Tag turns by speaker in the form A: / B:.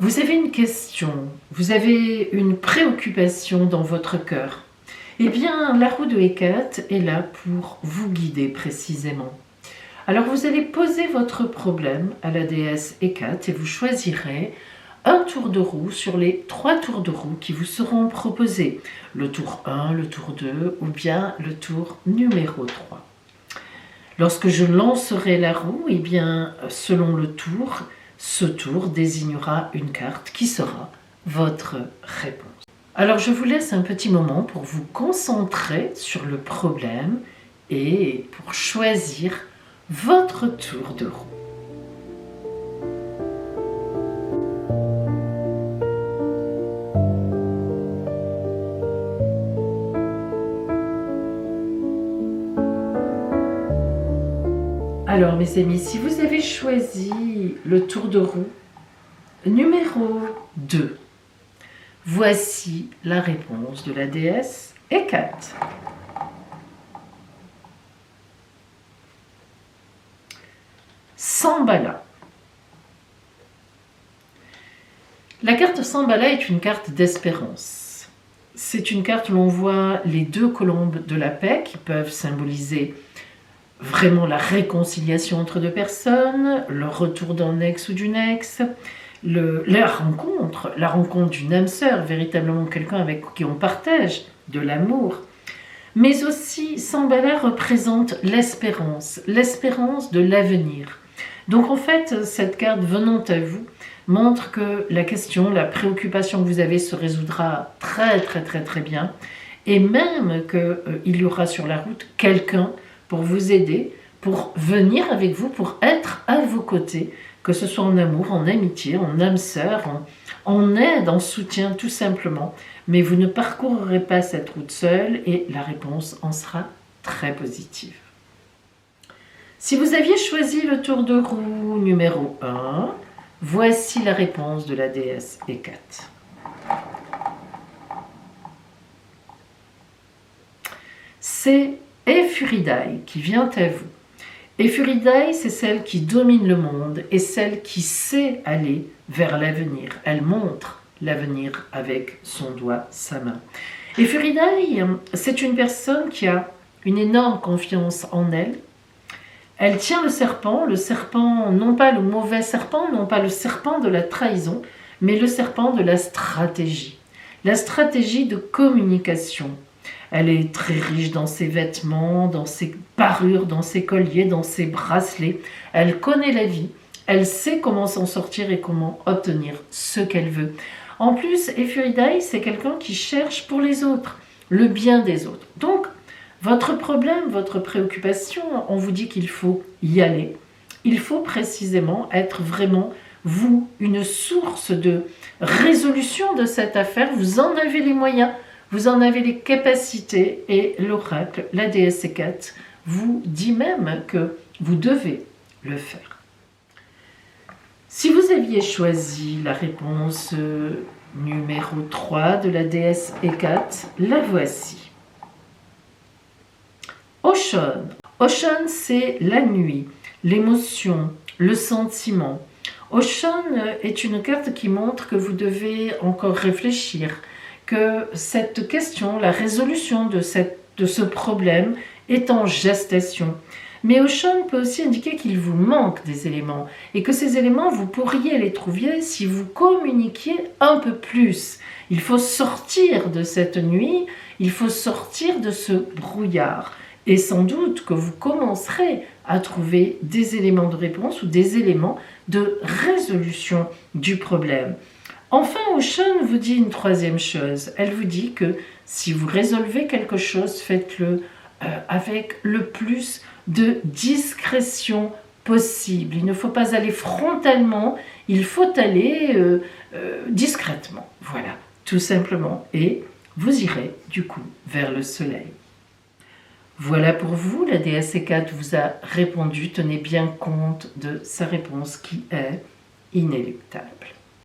A: Vous avez une question, vous avez une préoccupation dans votre cœur. Eh bien, la roue de Hécate est là pour vous guider précisément. Alors vous allez poser votre problème à la déesse Hécate et vous choisirez un tour de roue sur les 3 tours de roue qui vous seront proposés. Le tour 1, le tour 2 ou bien le tour numéro 3. Lorsque je lancerai la roue, eh bien, selon le tour, ce tour désignera une carte qui sera votre réponse. Alors je vous laisse un petit moment pour vous concentrer sur le problème et pour choisir votre tour de roue. Alors mes amis, si vous avez choisi le tour de roue numéro 2, voici la réponse de la déesse Hécate. Shambhala. La carte Shambhala est une carte d'espérance. C'est une carte où l'on voit les 2 colombes de la paix qui peuvent symboliser vraiment la réconciliation entre 2 personnes, le retour d'un ex ou d'une ex, la rencontre d'une âme sœur, véritablement quelqu'un avec qui on partage de l'amour. Mais aussi, Shambhala représente l'espérance de l'avenir. Donc en fait, cette carte venant à vous montre que la question, la préoccupation que vous avez se résoudra très bien, et même qu'il y aura sur la route quelqu'un pour vous aider, pour venir avec vous, pour être à vos côtés, que ce soit en amour, en amitié, en âme sœur, en aide, en soutien tout simplement. Mais vous ne parcourrez pas cette route seule et la réponse en sera très positive. Si vous aviez choisi le tour de roue numéro 1, voici la réponse de la déesse Hécate. C'est Ephuridaï qui vient à vous. Ephuridaï, c'est celle qui domine le monde et celle qui sait aller vers l'avenir. Elle montre l'avenir avec son doigt, sa main. Ephuridaï, c'est une personne qui a une énorme confiance en elle. Elle tient le serpent, non pas le mauvais serpent, non pas le serpent de la trahison, mais le serpent de la stratégie de communication. Elle est très riche dans ses vêtements, dans ses parures, dans ses colliers, dans ses bracelets. Elle connaît la vie, elle sait comment s'en sortir et comment obtenir ce qu'elle veut. En plus, Ephuridaï, c'est quelqu'un qui cherche pour les autres, le bien des autres. Donc, votre problème, votre préoccupation, on vous dit qu'il faut y aller. Il faut précisément être vraiment, vous, une source de résolution de cette affaire. Vous en avez les moyens. Vous en avez les capacités et l'oracle, la déesse Hécate, vous dit même que vous devez le faire. Si vous aviez choisi la réponse numéro 3 de la déesse Hécate, la voici. Oshun. Oshun, c'est la nuit, l'émotion, le sentiment. Oshun est une carte qui montre que vous devez encore réfléchir, que cette question, la résolution de ce problème est en gestation. Mais Oshun peut aussi indiquer qu'il vous manque des éléments et que ces éléments, vous pourriez les trouver si vous communiquiez un peu plus. Il faut sortir de cette nuit, il faut sortir de ce brouillard. Et sans doute que vous commencerez à trouver des éléments de réponse ou des éléments de résolution du problème. Enfin, Oshun vous dit une 3e chose. Elle vous dit que si vous résolvez quelque chose, faites-le avec le plus de discrétion possible. Il ne faut pas aller frontalement, il faut aller discrètement. Voilà, tout simplement. Et vous irez du coup vers le soleil. Voilà pour vous, la déesse Hécate vous a répondu. Tenez bien compte de sa réponse qui est inéluctable.